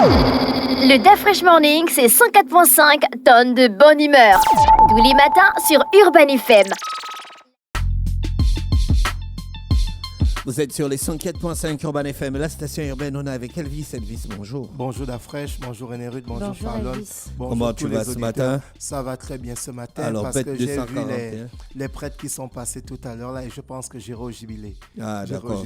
Le Da Fresh Morning, c'est 104.5 tonnes de bonne humeur. Tous les matins sur Urban FM. Vous êtes sur les 104.5 Urban FM, la station urbaine. On est avec Elvis. Elvis, bonjour. Bonjour Dafresh, bonjour René Rude, bonjour Charlotte. Bonjour comment tu vas ce matin? Ça va très bien ce matin. Alors, parce que j'ai vu 241. les prêtres qui sont passés tout à l'heure là et je pense que j'irai au jubilé. Ah d'accord,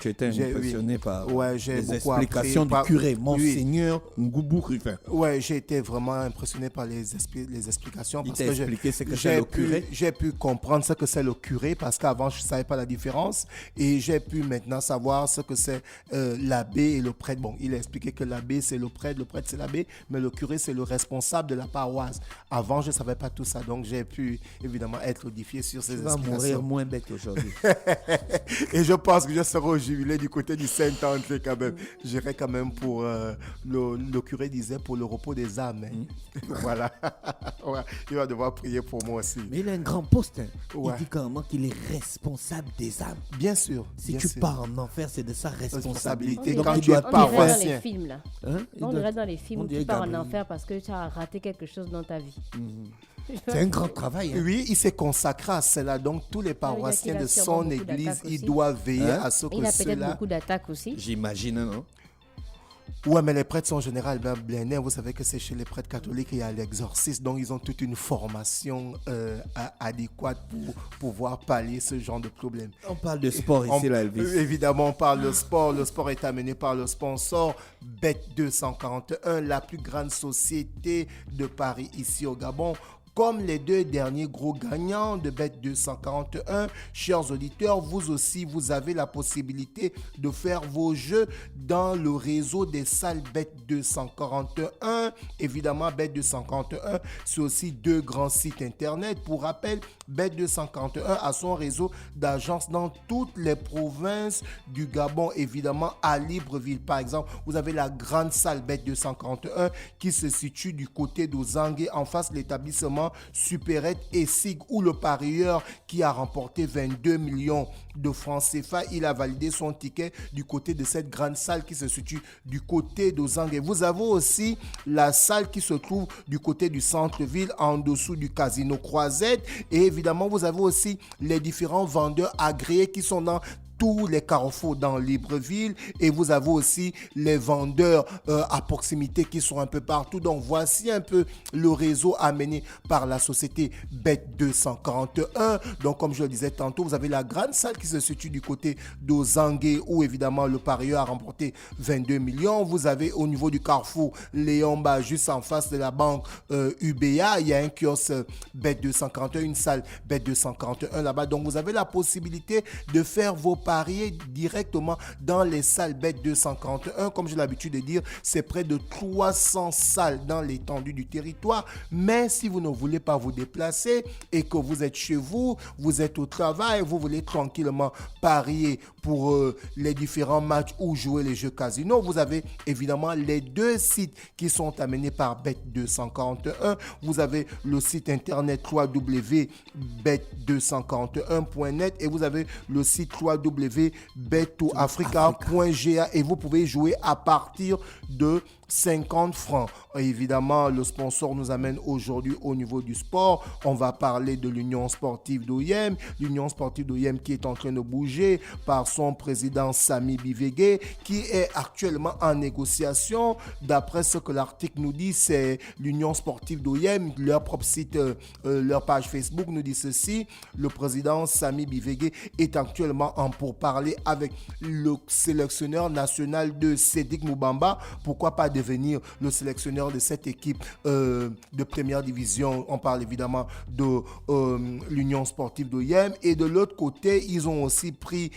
tu étais impressionné par les explications du curé, Monseigneur Ngoubou Ruffin. Ouais, j'ai été vraiment impressionné par les explications. Il parce t'a que expliqué ce que c'est le curé? J'ai pu comprendre ce que c'est le curé parce qu'avant je ne savais pas la différence et j'ai pu maintenant savoir ce que c'est l'abbé et le prêtre. Bon, il a expliqué que l'abbé c'est le prêtre c'est l'abbé, mais le curé c'est le responsable de la paroisse. Avant je ne savais pas tout ça, donc j'ai pu évidemment être édifié sur ces explications. Tu vas mourir moins bête aujourd'hui. Et je pense que je serai au jubilé du côté du Saint-André quand même. J'irai quand même pour, le curé disait, pour le repos des âmes. Hein. Voilà. Ouais, il va devoir prier pour moi aussi. Mais il a un grand poste. Hein. Ouais. Il dit carrément qu'il est responsable des âmes. Bien sûr. Si bien tu sûr. pars en enfer, c'est de sa responsabilité. Donc, Quand tu dois pas on dirait dans les films là. Hein? On dirait dans les films on où dirait tu pars en Gabriel. enfer parce que tu as raté quelque chose dans ta vie. C'est un grand travail. Hein? Oui, il s'est consacré à cela. Donc, tous les paroissiens qu'il a de sûrement son beaucoup église, d'attaques ils aussi. doivent veiller Hein? à ce que Il a peut-être cela... beaucoup d'attaques aussi. J'imagine, non? Ouais, mais les prêtres sont en général bien blindés. Vous savez que c'est chez les prêtres catholiques, il y a l'exorcisme. Donc, ils ont toute une formation adéquate pour pouvoir pallier ce genre de problème. On parle de sport ici, là, Elvis. Évidemment, on parle de sport. Le sport est amené par le sponsor Bet241, la plus grande société de paris ici au Gabon. Comme les deux derniers gros gagnants de Bet241, chers auditeurs, vous aussi, vous avez la possibilité de faire vos jeux dans le réseau des salles Bet241. Évidemment, Bet241, c'est aussi deux grands sites internet. Pour rappel, Bet241 a son réseau d'agences dans toutes les provinces du Gabon. Évidemment, à Libreville, par exemple, vous avez la grande salle Bet241 qui se situe du côté d'Ozangue, en face de l'établissement Supérette et SIG, où le parieur qui a remporté 22 millions de francs CFA, il a validé son ticket du côté de cette grande salle qui se situe du côté d'Ozangue. Vous avez aussi la salle qui se trouve du côté du centre-ville, en dessous du casino Croisette. Et évidemment, vous avez aussi les différents vendeurs agréés qui sont dans tous les carrefours dans Libreville, et vous avez aussi les vendeurs à proximité qui sont un peu partout. Donc voici un peu le réseau amené par la société Bet241. Donc comme je le disais tantôt, vous avez la grande salle qui se situe du côté d'Ozangue, où évidemment le parieur a remporté 22 millions. Vous avez au niveau du carrefour Léomba, juste en face de la banque UBA, il y a un kiosque Bet241, une salle Bet241 là-bas. Donc vous avez la possibilité de faire vos parier directement dans les salles Bet241. Comme j'ai l'habitude de dire, c'est près de 300 salles dans l'étendue du territoire. Mais si vous ne voulez pas vous déplacer et que vous êtes chez vous, vous êtes au travail, vous voulez tranquillement parier pour les différents matchs ou jouer les jeux casino, vous avez évidemment les deux sites qui sont amenés par Bet241. Vous avez le site internet www.bet241.net et vous avez le site www.betoafrica.ga et vous pouvez jouer à partir de 50 francs. Évidemment, le sponsor nous amène aujourd'hui au niveau du sport. On va parler de l'Union sportive d'Oyem. L'Union sportive d'Oyem qui est en train de bouger par son président Sami Bivege, qui est actuellement en négociation. D'après ce que l'article nous dit, c'est l'Union sportive d'Oyem, leur propre site, leur page Facebook nous dit ceci. Le président Sami Bivege est actuellement en pourparlers avec le sélectionneur national de Sédik Moubamba. Pourquoi pas devenir le sélectionneur de cette équipe de première division? On parle évidemment de l'Union sportive d'Oyem. Et de l'autre côté, ils ont aussi pris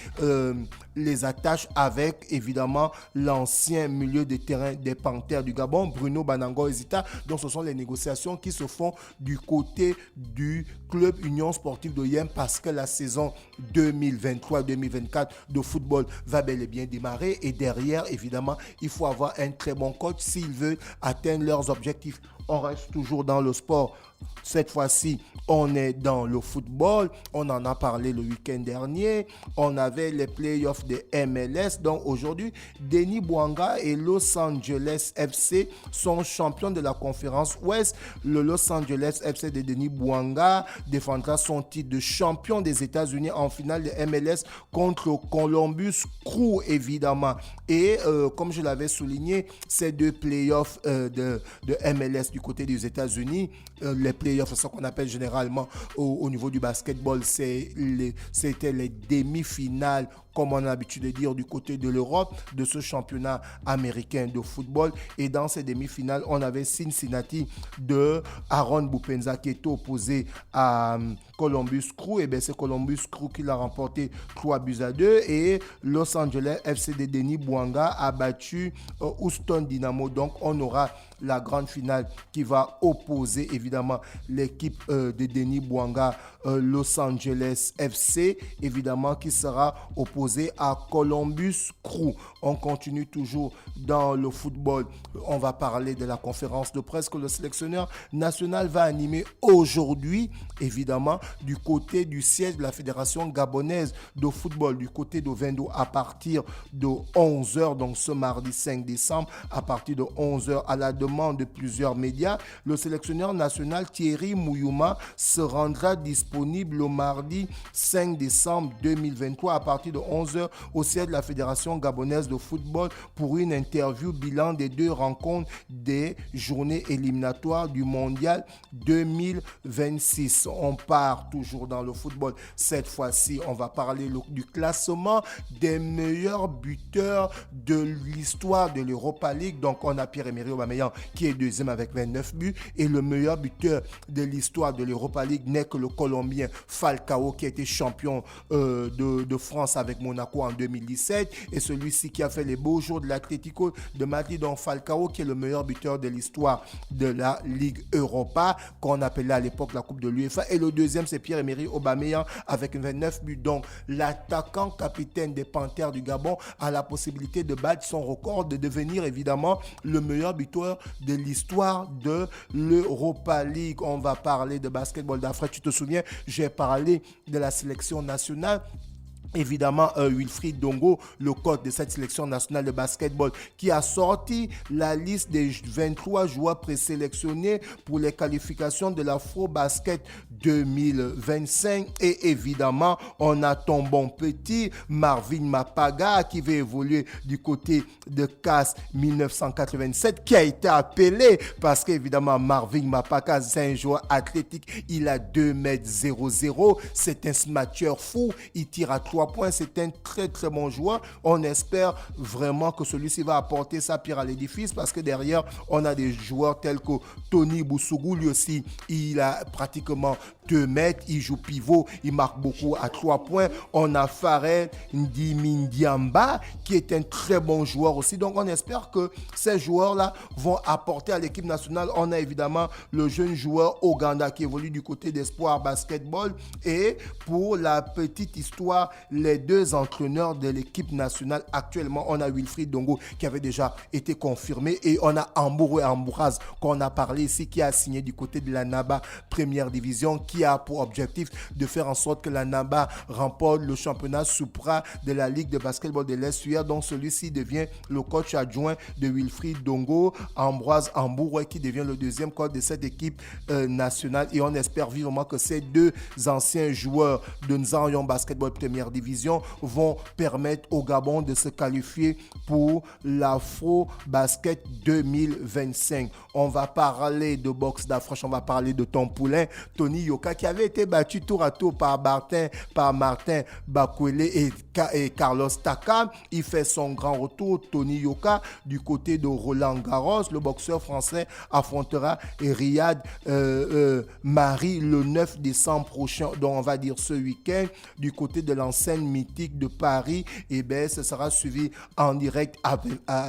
les attaches avec évidemment l'ancien milieu de terrain des Panthères du Gabon, Bruno Banango Ezita. Donc ce sont les négociations qui se font du côté du club Union sportive d'Oyem parce que la saison 2023-2024 de football va bel et bien démarrer. Et derrière, évidemment, il faut avoir un très bon coach s'ils veulent atteindre leurs objectifs. on reste toujours dans le sport. Cette fois-ci, on est dans le football. On en a parlé le week-end dernier. On avait les playoffs de MLS. Donc aujourd'hui, Denis Bouanga et Los Angeles FC sont champions de la conférence Ouest. Le Los Angeles FC de Denis Bouanga défendra son titre de champion des États-Unis en finale de MLS contre Columbus Crew, évidemment. Et comme je l'avais souligné, ces deux playoffs de MLS du côté des États-Unis, les playoffs, c'est ce qu'on appelle généralement au niveau du basketball, c'était les demi-finales, comme on a l'habitude de dire du côté de l'Europe, de ce championnat américain de football. Et dans ces demi-finales, on avait Cincinnati de Aaron Boupendza qui était opposé à Columbus Crew. Et bien c'est Columbus Crew qui l'a remporté 3-2. Et Los Angeles FC de Denis Bouanga a battu Houston Dynamo. Donc on aura la grande finale qui va opposer évidemment l'équipe de Denis Bouanga, Los Angeles FC, évidemment qui sera opposé à Columbus Crew. On continue toujours dans le football. On va parler de la conférence de presse que le sélectionneur national va animer aujourd'hui, évidemment, du côté du siège de la Fédération gabonaise de football, du côté de Vendo, à partir de 11h, donc ce mardi 5 décembre, à partir de 11h, à la demande de plusieurs médias, le sélectionneur national Thierry Mouyouma se rendra disponible le mardi 5 décembre 2023 à partir de 11h au siège de la Fédération gabonaise de football pour une interview bilan des deux rencontres des journées éliminatoires du mondial 2026. On part toujours dans le football. Cette fois-ci, on va parler du classement des meilleurs buteurs de l'histoire de l'Europa League. Donc, on a Pierre-Emerick Aubameyang qui est deuxième avec 29 buts et le meilleur buteur de l'histoire de l'Europa League n'est que le Colombien Falcao qui a été champion de France avec Monaco en 2017 et celui-ci qui a fait les beaux jours de l'Atlético de Madrid, donc Falcao qui est le meilleur buteur de l'histoire de la Ligue Europa qu'on appelait à l'époque la Coupe de l'UEFA, et le deuxième c'est Pierre-Emerick Aubameyang avec 29 buts. Donc l'attaquant capitaine des Panthères du Gabon a la possibilité de battre son record, de devenir évidemment le meilleur buteur de l'histoire de l'Europa League. On va parler de basketball d'Afrique. Tu te souviens, j'ai parlé de la sélection nationale. Évidemment, Wilfried Ndongo, le coach de cette sélection nationale de basketball, qui a sorti la liste des 23 joueurs présélectionnés pour les qualifications de l'Afro-Basket 2025. Et évidemment, on a ton bon petit Marvin Mapaga qui va évoluer du côté de CAS 1987, qui a été appelé parce qu'évidemment, Marvin Mapaga, c'est un joueur athlétique. Il a 2,00 m. C'est un smatcheur fou. Il tire à 3 points, c'est un très très bon joueur. On espère vraiment que celui-ci va apporter sa pierre à l'édifice parce que derrière on a des joueurs tels que Tony Boussougou, lui aussi il a pratiquement 2 mètres, il joue pivot, il marque beaucoup à 3 points. On a Farel Ndimindiamba qui est un très bon joueur aussi, donc on espère que ces joueurs-là vont apporter à l'équipe nationale. On a évidemment le jeune joueur Oganda qui évolue du côté d'Espoir Basketball, et pour la petite histoire, les deux entraîneurs de l'équipe nationale actuellement, on a Wilfried Ndongo qui avait déjà été confirmé et on a Ambourou et Ambouraz qu'on a parlé ici qui a signé du côté de la NABA première division, qui a pour objectif de faire en sorte que la NABA remporte le championnat Supra de la Ligue de basketball de l'Est. Donc celui-ci devient le coach adjoint de Wilfried Ndongo, Ambroise Ambourou qui devient le deuxième coach de cette équipe nationale, et on espère vivement que ces deux anciens joueurs de Nzanyon Basketball première division vont permettre au Gabon de se qualifier pour l'Afro Basket 2025. On va parler de boxe d'Afrique, on va parler de ton poulain Tony Yoka qui avait été battu tour à tour par Martin Bakwele et Carlos Taka. Il fait son grand retour, Tony Yoka, du côté de Roland Garros. Le boxeur français affrontera Riyad Mahrez le 9 décembre prochain, donc on va dire ce week-end, du côté de l'enceinte scène mythique de Paris, et bien, ce sera suivi en direct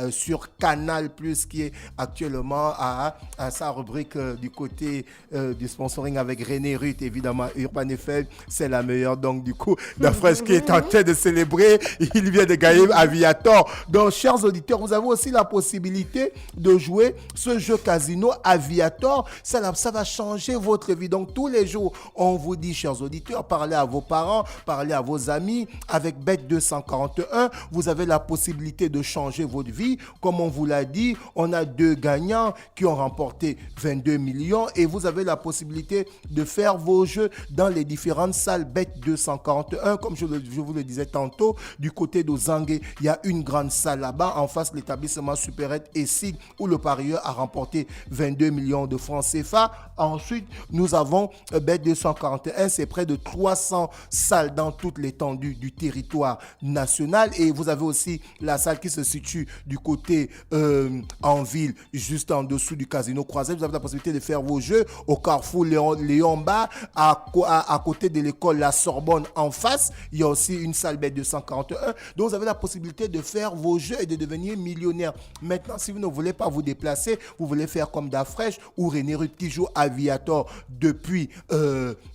sur Canal+, qui est actuellement à sa rubrique du côté du sponsoring avec René Ruth, évidemment. Urban FM, c'est la meilleure. Donc, du coup, Dafresh qui est en train de célébrer, il vient de gagner Aviator. Donc, chers auditeurs, vous avez aussi la possibilité de jouer ce jeu casino Aviator. Ça va changer votre vie. Donc, tous les jours, on vous dit, chers auditeurs, parlez à vos parents, parlez à vos amis. Avec Bet241, vous avez la possibilité de changer votre vie. Comme on vous l'a dit, on a 2 gagnants qui ont remporté 22 millions et vous avez la possibilité de faire vos jeux dans les différentes salles Bet241. Comme je vous le disais tantôt, du côté de Zangué, il y a une grande salle là-bas, en face de l'établissement Supérette et SIG, où le parieur a remporté 22 millions de francs CFA. Ensuite, nous avons Bet241, c'est près de 300 salles dans toute l'étendue du territoire national. Et vous avez aussi la salle qui se situe du côté en ville, juste en dessous du casino Croisette. Vous avez la possibilité de faire vos jeux au carrefour Léon-Bas, à côté de l'école La Sorbonne en face. Il y a aussi une salle Bet241. Donc vous avez la possibilité de faire vos jeux et de devenir millionnaire. Maintenant, si vous ne voulez pas vous déplacer, vous voulez faire comme Dafresh ou René Ruth qui joue Aviator depuis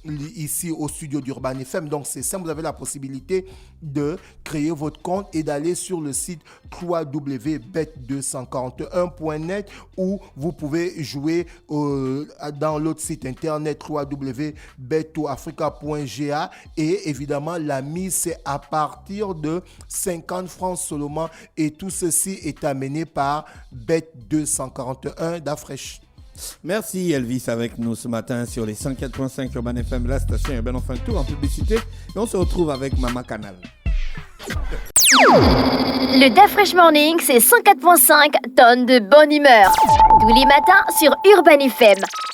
ici au studio d'Urban FM. Donc c'est ça, vous avez la possibilité de créer votre compte et d'aller sur le site www.bet241.net où vous pouvez jouer dans l'autre site internet www.betoafrica.ga et évidemment la mise c'est à partir de 50 francs seulement et tout ceci est amené par Bet241 Dafresh. Merci Elvis avec nous ce matin sur les 104.5 Urban FM, la station urbaine. On fait un tour en publicité et on se retrouve avec Mama Canal. Le Dafresh Morning, c'est 104.5 tonnes de bonne humeur. Tous les matins sur Urban FM.